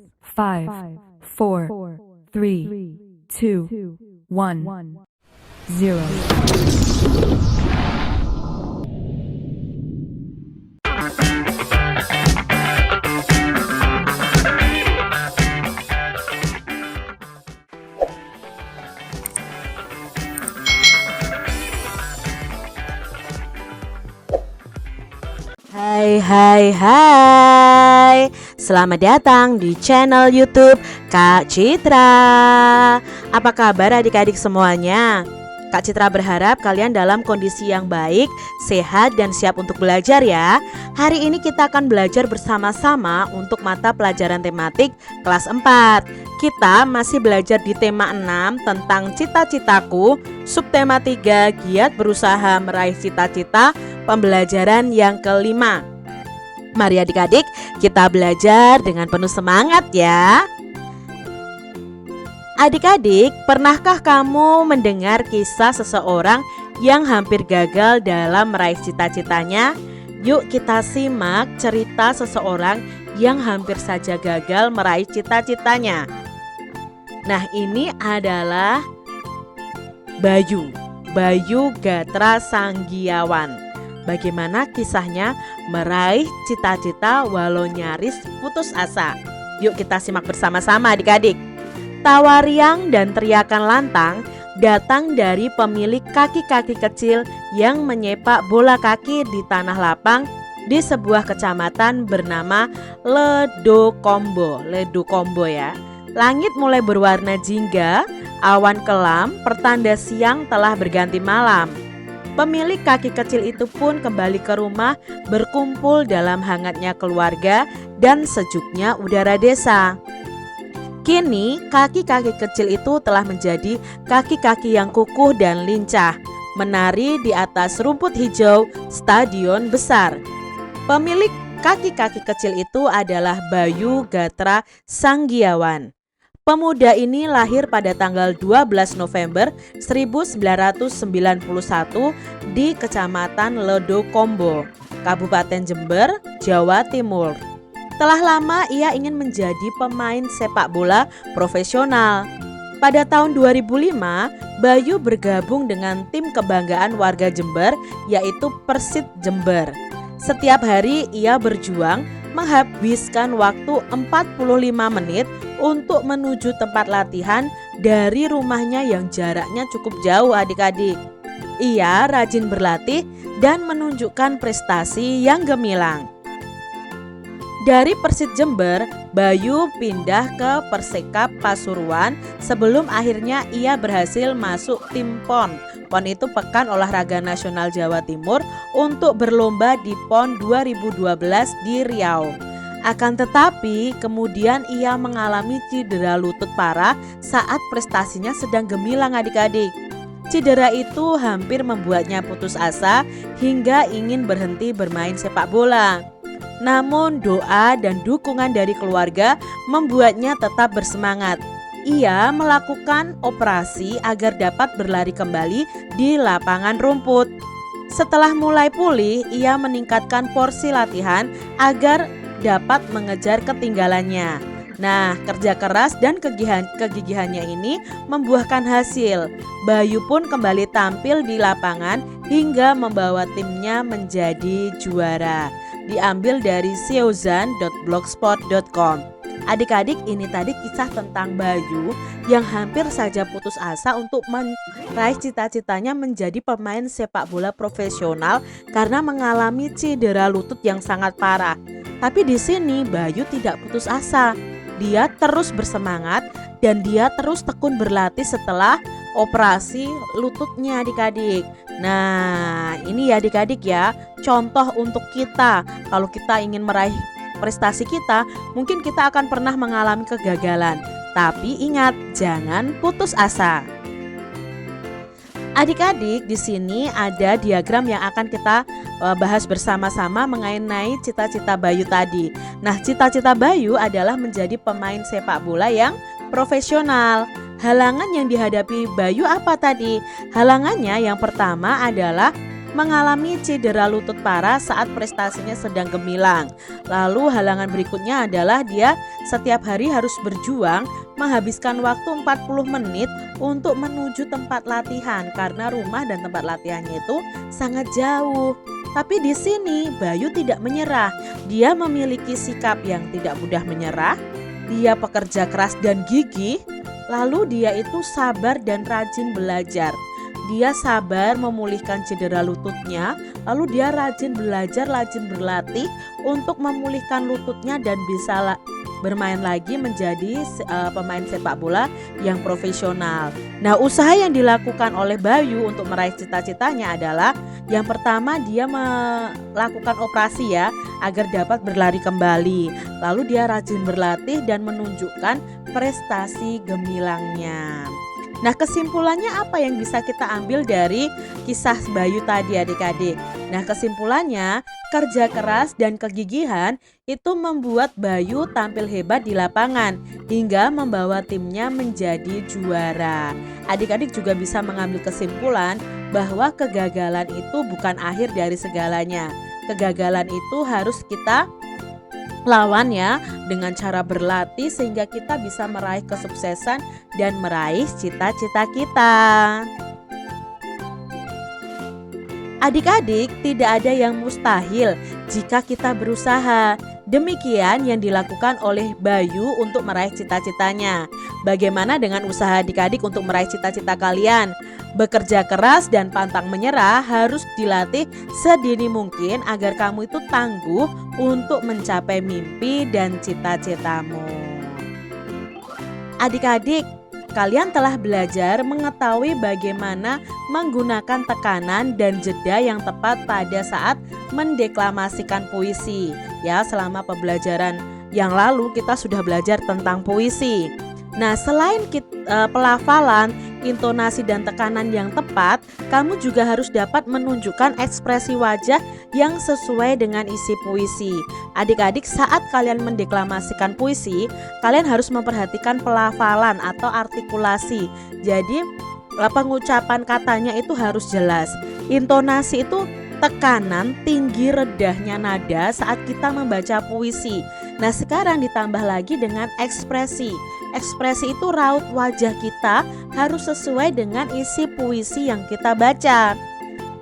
5, 4, 3, 2, 1, 0. Hai, selamat datang di channel YouTube Kak Citra. Apa kabar adik-adik semuanya? Kak Citra berharap kalian dalam kondisi yang baik, sehat, dan siap untuk belajar ya. Hari ini kita akan belajar bersama-sama untuk mata pelajaran tematik kelas 4. Kita masih belajar di tema 6 tentang cita-citaku, subtema 3 giat berusaha meraih cita-cita, pembelajaran yang kelima. Mari adik-adik kita belajar dengan penuh semangat ya. Adik-adik, pernahkah kamu mendengar kisah seseorang yang hampir gagal dalam meraih cita-citanya? Yuk kita simak cerita seseorang yang hampir saja gagal meraih cita-citanya. Nah, ini adalah Bayu Gatra Sanggiawan. Bagaimana kisahnya meraih cita-cita walau nyaris putus asa? Yuk kita simak bersama-sama adik-adik. Tawa riang dan teriakan lantang datang dari pemilik kaki-kaki kecil yang menyepak bola kaki di tanah lapang di sebuah kecamatan bernama Ledokombo ya. Langit mulai berwarna jingga, awan kelam, pertanda siang telah berganti malam. Pemilik kaki kecil itu pun kembali ke rumah berkumpul dalam hangatnya keluarga dan sejuknya udara desa. Kini kaki-kaki kecil itu telah menjadi kaki-kaki yang kukuh dan lincah, menari di atas rumput hijau stadion besar. Pemilik kaki-kaki kecil itu adalah Bayu Gatra Sanggiawan. Pemuda ini lahir pada tanggal 12 November 1991 di Kecamatan Ledokombo, Kabupaten Jember, Jawa Timur. Telah lama ia ingin menjadi pemain sepak bola profesional. Pada tahun 2005, Bayu bergabung dengan tim kebanggaan warga Jember, yaitu Persit Jember. Setiap hari ia berjuang menghabiskan waktu 45 menit untuk menuju tempat latihan dari rumahnya yang jaraknya cukup jauh adik-adik. Ia rajin berlatih dan menunjukkan prestasi yang gemilang. Dari Persit Jember, Bayu pindah ke Persikap Pasuruan sebelum akhirnya ia berhasil masuk tim PON. PON itu Pekan Olahraga Nasional Jawa Timur untuk berlomba di PON 2012 di Riau. Akan tetapi kemudian ia mengalami cedera lutut parah saat prestasinya sedang gemilang adik-adik. Cedera itu hampir membuatnya putus asa hingga ingin berhenti bermain sepak bola. Namun doa dan dukungan dari keluarga membuatnya tetap bersemangat. Ia melakukan operasi agar dapat berlari kembali di lapangan rumput. Setelah mulai pulih, ia meningkatkan porsi latihan agar dapat mengejar ketinggalannya. Nah, kerja keras dan kegigihannya ini membuahkan hasil. Bayu pun kembali tampil di lapangan hingga membawa timnya menjadi juara. Diambil dari siozan.blogspot.com. Adik-adik, ini tadi kisah tentang Bayu yang hampir saja putus asa untuk meraih cita-citanya menjadi pemain sepak bola profesional karena mengalami cedera lutut yang sangat parah. Tapi di sini Bayu tidak putus asa. Dia terus bersemangat dan dia terus tekun berlatih setelah operasi lututnya adik-adik. Nah, ini ya adik-adik ya, contoh untuk kita. Kalau kita ingin meraih prestasi kita, mungkin kita akan pernah mengalami kegagalan. Tapi ingat, jangan putus asa. Adik-adik, di sini ada diagram yang akan kita bahas bersama-sama mengenai cita-cita Bayu tadi. Nah, cita-cita Bayu adalah menjadi pemain sepak bola yang profesional. Halangan yang dihadapi Bayu apa tadi? Halangannya yang pertama adalah mengalami cedera lutut parah saat prestasinya sedang gemilang. Lalu halangan berikutnya adalah dia setiap hari harus berjuang menghabiskan waktu 40 menit untuk menuju tempat latihan karena rumah dan tempat latihannya itu sangat jauh. Tapi di sini Bayu tidak menyerah. Dia memiliki sikap yang tidak mudah menyerah. Dia pekerja keras dan gigih. Lalu dia itu sabar dan rajin belajar. Dia sabar memulihkan cedera lututnya, lalu dia rajin belajar, rajin berlatih untuk memulihkan lututnya dan bisa bermain lagi menjadi pemain sepak bola yang profesional. Nah, usaha yang dilakukan oleh Bayu untuk meraih cita-citanya adalah yang pertama dia melakukan operasi ya agar dapat berlari kembali. Lalu dia rajin berlatih dan menunjukkan prestasi gemilangnya. Nah, kesimpulannya apa yang bisa kita ambil dari kisah Bayu tadi adik-adik? Nah, kesimpulannya kerja keras dan kegigihan itu membuat Bayu tampil hebat di lapangan hingga membawa timnya menjadi juara. Adik-adik juga bisa mengambil kesimpulan bahwa kegagalan itu bukan akhir dari segalanya. Kegagalan itu harus kita lawan ya dengan cara berlatih sehingga kita bisa meraih kesuksesan dan meraih cita-cita kita. Adik-adik, tidak ada yang mustahil jika kita berusaha. Demikian yang dilakukan oleh Bayu untuk meraih cita-citanya. Bagaimana dengan usaha adik-adik untuk meraih cita-cita kalian? Bekerja keras dan pantang menyerah harus dilatih sedini mungkin agar kamu itu tangguh untuk mencapai mimpi dan cita-citamu. Adik-adik, kalian telah belajar mengetahui bagaimana menggunakan tekanan dan jeda yang tepat pada saat mendeklamasikan puisi. Ya, selama pembelajaran yang lalu kita sudah belajar tentang puisi. Nah, selain pelafalan, intonasi dan tekanan yang tepat, kamu juga harus dapat menunjukkan ekspresi wajah yang sesuai dengan isi puisi. Adik-adik, saat kalian mendeklamasikan puisi, kalian harus memperhatikan pelafalan atau artikulasi. Jadi, pengucapan katanya itu harus jelas. Intonasi itu tekanan tinggi redahnya nada saat kita membaca puisi. Nah, sekarang ditambah lagi dengan ekspresi. Ekspresi itu raut wajah kita harus sesuai dengan isi puisi yang kita baca.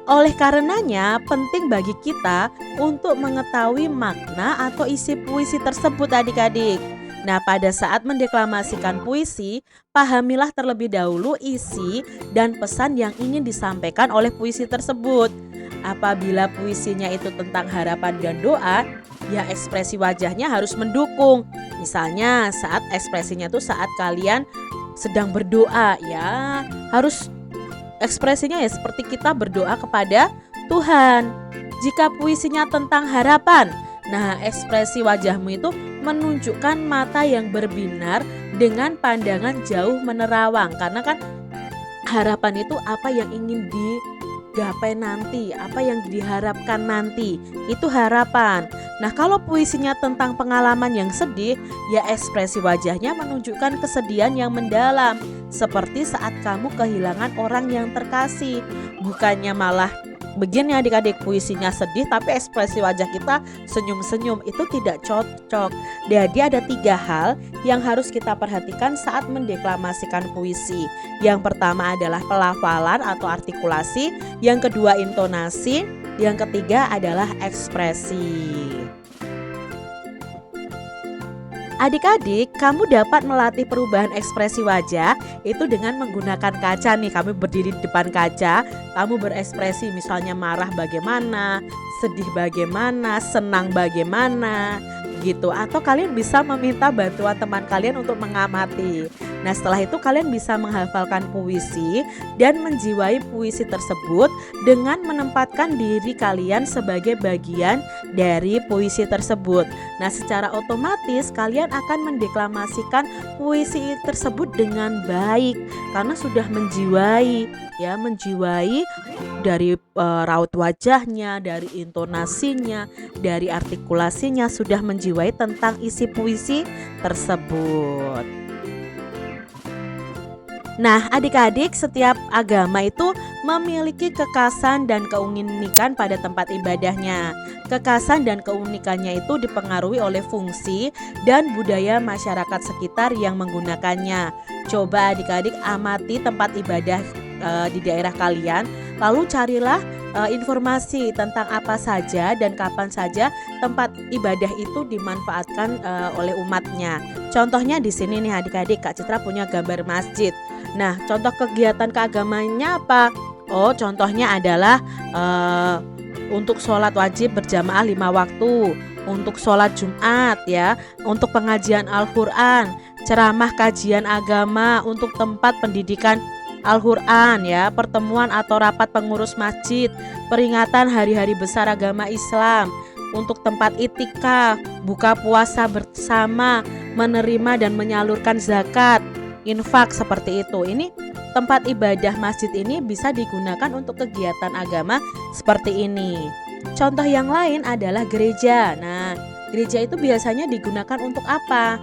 Oleh karenanya, penting bagi kita untuk mengetahui makna atau isi puisi tersebut adik-adik. Nah, pada saat mendeklamasikan puisi, pahamilah terlebih dahulu isi dan pesan yang ingin disampaikan oleh puisi tersebut. Apabila puisinya itu tentang harapan dan doa, ya ekspresi wajahnya harus mendukung. Misalnya saat ekspresinya tuh saat kalian sedang berdoa, ya harus ekspresinya ya seperti kita berdoa kepada Tuhan. Jika puisinya tentang harapan, nah ekspresi wajahmu itu menunjukkan mata yang berbinar dengan pandangan jauh menerawang. Karena kan harapan itu apa yang ingin digapai nanti, apa yang diharapkan nanti, itu harapan. Nah, kalau puisinya tentang pengalaman yang sedih, ya ekspresi wajahnya menunjukkan kesedihan yang mendalam, seperti saat kamu kehilangan orang yang terkasih. Bukannya malah begini adik-adik, puisinya sedih tapi ekspresi wajah kita senyum-senyum, itu tidak cocok. Jadi ada 3 hal yang harus kita perhatikan saat mendeklamasikan puisi. Yang pertama adalah pelafalan atau artikulasi, yang kedua intonasi, yang ketiga adalah ekspresi. Adik-adik, kamu dapat melatih perubahan ekspresi wajah itu dengan menggunakan kaca nih. Kamu berdiri di depan kaca, kamu berekspresi misalnya marah bagaimana, sedih bagaimana, senang bagaimana gitu. Atau kalian bisa meminta bantuan teman kalian untuk mengamati. Nah, setelah itu kalian bisa menghafalkan puisi dan menjiwai puisi tersebut dengan menempatkan diri kalian sebagai bagian dari puisi tersebut. Nah, secara otomatis kalian akan mendeklamasikan puisi tersebut dengan baik karena sudah menjiwai dari raut wajahnya, dari intonasinya, dari artikulasinya, sudah menjiwai tentang isi puisi tersebut. Nah, adik-adik, setiap agama itu memiliki kekhasan dan keunikan pada tempat ibadahnya. Kekhasan dan keunikannya itu dipengaruhi oleh fungsi dan budaya masyarakat sekitar yang menggunakannya. Coba adik-adik amati tempat ibadah di daerah kalian, lalu carilah informasi tentang apa saja dan kapan saja tempat ibadah itu dimanfaatkan oleh umatnya. Contohnya di sini nih adik-adik, Kak Citra punya gambar masjid. Nah, contoh kegiatan keagamannya apa? Oh, contohnya adalah untuk sholat wajib berjamaah 5 waktu, untuk sholat Jumat ya, untuk pengajian Al-Quran, ceramah kajian agama, untuk tempat pendidikan Al-Quran ya, pertemuan atau rapat pengurus masjid, peringatan hari-hari besar agama Islam, untuk tempat itikaf, buka puasa bersama, menerima dan menyalurkan zakat, infak seperti itu. Ini tempat ibadah masjid ini bisa digunakan untuk kegiatan agama seperti ini. Contoh yang lain adalah gereja. Nah, gereja itu biasanya digunakan untuk apa?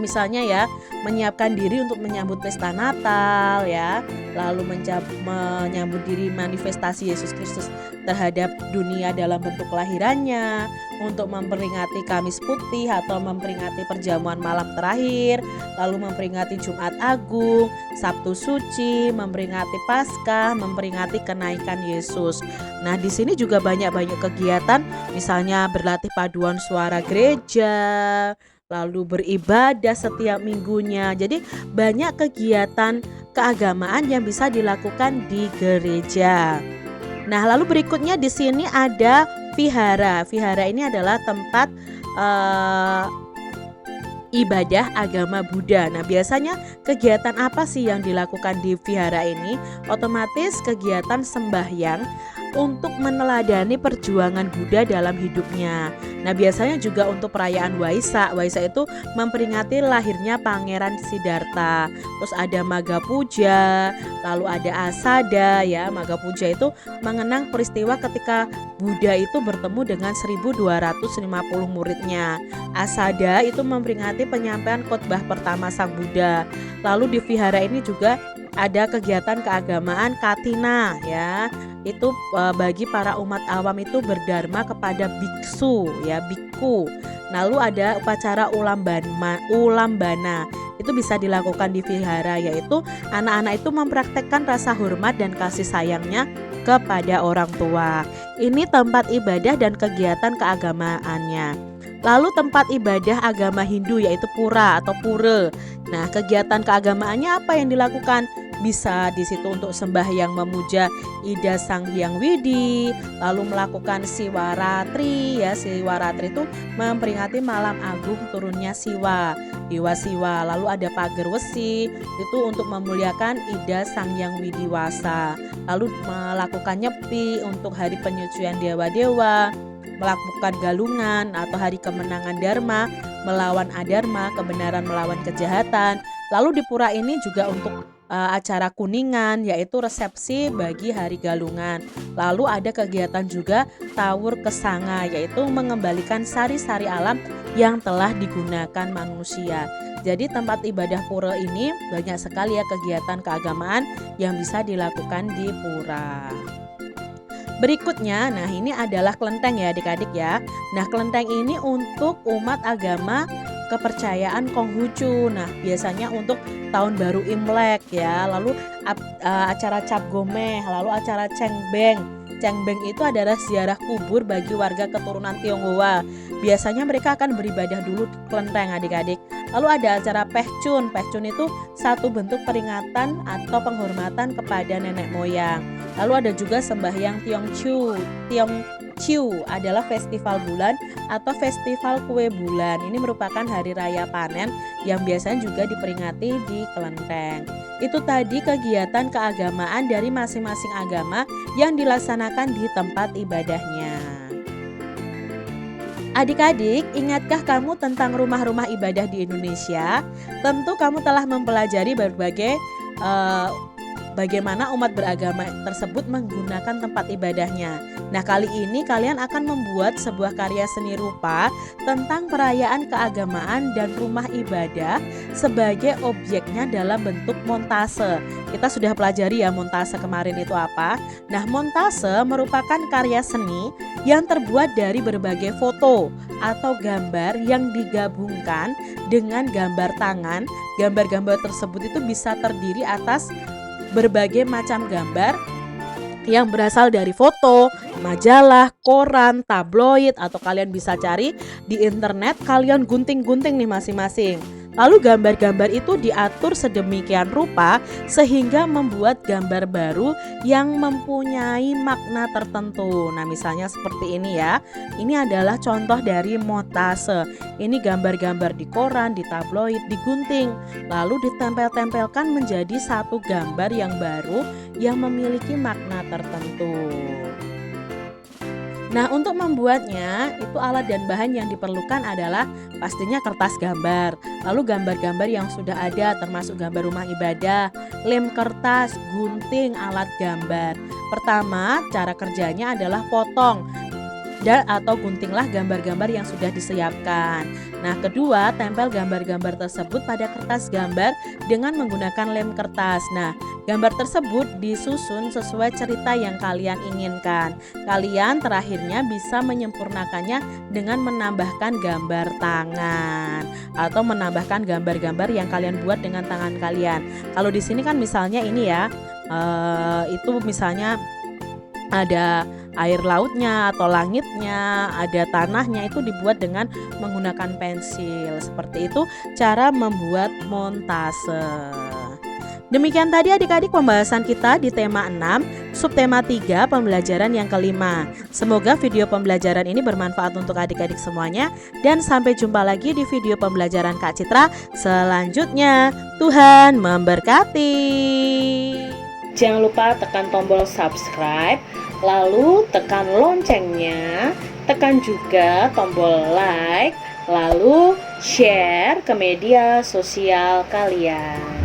Misalnya ya, menyiapkan diri untuk menyambut pesta Natal ya, lalu menyambut diri manifestasi Yesus Kristus terhadap dunia dalam bentuk kelahirannya, untuk memperingati Kamis Putih atau memperingati perjamuan malam terakhir, lalu memperingati Jumat Agung, Sabtu Suci, memperingati Paskah, memperingati kenaikan Yesus. Nah, di sini juga banyak kegiatan, misalnya berlatih paduan suara gereja, lalu beribadah setiap minggunya. Jadi banyak kegiatan keagamaan yang bisa dilakukan di gereja. Nah, lalu berikutnya di sini ada vihara. Vihara ini adalah tempat ibadah agama Buddha. Nah, biasanya kegiatan apa sih yang dilakukan di vihara ini? Otomatis kegiatan sembahyang untuk meneladani perjuangan Buddha dalam hidupnya. Nah, biasanya juga untuk perayaan Waisak. Waisak itu memperingati lahirnya Pangeran Siddhartha. Terus ada Magha Puja, lalu ada Asada ya. Magha Puja itu mengenang peristiwa ketika Buddha itu bertemu dengan 1250 muridnya. Asada itu memperingati penyampaian khotbah pertama Sang Buddha. Lalu di vihara ini juga ada kegiatan keagamaan Katina ya. Itu bagi para umat awam itu berdharma kepada biksu ya, biku. Lalu ada upacara ulambana. Itu bisa dilakukan di vihara, yaitu anak-anak itu mempraktekkan rasa hormat dan kasih sayangnya kepada orang tua. Ini tempat ibadah dan kegiatan keagamaannya. Lalu tempat ibadah agama Hindu yaitu pura atau pura. Nah, kegiatan keagamaannya apa yang dilakukan? Bisa di situ untuk sembahyang memuja Ida Sang Hyang Widi, lalu melakukan Siwaratri ya. Siwaratri itu memperingati malam agung turunnya Siwa, Dewa Siwa. Lalu ada Pager Wesi, itu untuk memuliakan Ida Sang Hyang Widiwasa. Lalu melakukan nyepi untuk hari penyucian dewa-dewa, melakukan galungan atau hari kemenangan Dharma, melawan adharma, kebenaran melawan kejahatan. Lalu di pura ini juga untuk acara kuningan, yaitu resepsi bagi hari galungan. Lalu ada kegiatan juga tawur kesanga, yaitu mengembalikan sari-sari alam yang telah digunakan manusia. Jadi tempat ibadah pura ini banyak sekali ya kegiatan keagamaan yang bisa dilakukan di pura. Berikutnya, nah ini adalah kelenteng ya adik-adik ya. Nah, kelenteng ini untuk umat agama kepercayaan Konghucu. Nah, biasanya untuk tahun baru Imlek ya. Lalu acara Cap Gomeh, lalu acara Cengbeng. Cengbeng itu adalah ziarah kubur bagi warga keturunan Tionghoa. Biasanya mereka akan beribadah dulu di kelenteng adik-adik. Lalu ada acara Pehcun. Pehcun itu satu bentuk peringatan atau penghormatan kepada nenek moyang. Lalu ada juga sembahyang Tiongchu. Tiongchu adalah festival bulan atau festival kue bulan. Ini merupakan hari raya panen yang biasanya juga diperingati di kelenteng. Itu tadi kegiatan keagamaan dari masing-masing agama yang dilaksanakan di tempat ibadahnya. Adik-adik, ingatkah kamu tentang rumah-rumah ibadah di Indonesia? Tentu kamu telah mempelajari berbagai bagaimana umat beragama tersebut menggunakan tempat ibadahnya. Nah, kali ini kalian akan membuat sebuah karya seni rupa tentang perayaan keagamaan dan rumah ibadah sebagai objeknya dalam bentuk montase. Kita sudah pelajari ya montase kemarin itu apa. Nah, montase merupakan karya seni yang terbuat dari berbagai foto atau gambar yang digabungkan dengan gambar tangan. Gambar-gambar tersebut itu bisa terdiri atas berbagai macam gambar yang berasal dari foto, majalah, koran, tabloid, atau kalian bisa cari di internet, kalian gunting-gunting nih masing-masing. Lalu gambar-gambar itu diatur sedemikian rupa sehingga membuat gambar baru yang mempunyai makna tertentu. Nah, misalnya seperti ini ya. Ini adalah contoh dari montase. Ini gambar-gambar di koran, di tabloid, digunting, lalu ditempel-tempelkan menjadi satu gambar yang baru yang memiliki makna tertentu. Nah, untuk membuatnya itu alat dan bahan yang diperlukan adalah pastinya kertas gambar, lalu gambar-gambar yang sudah ada termasuk gambar rumah ibadah, lem kertas, gunting, alat gambar. Pertama, cara kerjanya adalah potong dan atau guntinglah gambar-gambar yang sudah disiapkan. Nah, kedua, tempel gambar-gambar tersebut pada kertas gambar dengan menggunakan lem kertas. Nah, gambar tersebut disusun sesuai cerita yang kalian inginkan. Kalian terakhirnya bisa menyempurnakannya dengan menambahkan gambar tangan atau menambahkan gambar-gambar yang kalian buat dengan tangan kalian. Kalau di sini kan misalnya ini ya, itu misalnya ada air lautnya atau langitnya, ada tanahnya, itu dibuat dengan menggunakan pensil. Seperti itu cara membuat montase. Demikian tadi adik-adik pembahasan kita di tema 6, subtema 3, pembelajaran yang kelima. Semoga video pembelajaran ini bermanfaat untuk adik-adik semuanya, dan sampai jumpa lagi di video pembelajaran Kak Citra selanjutnya. Tuhan memberkati. Jangan lupa tekan tombol subscribe, lalu tekan loncengnya, tekan juga tombol like, lalu share ke media sosial kalian.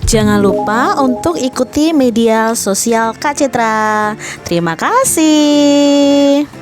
Jangan lupa untuk ikuti media sosial Kak Citra. Terima kasih.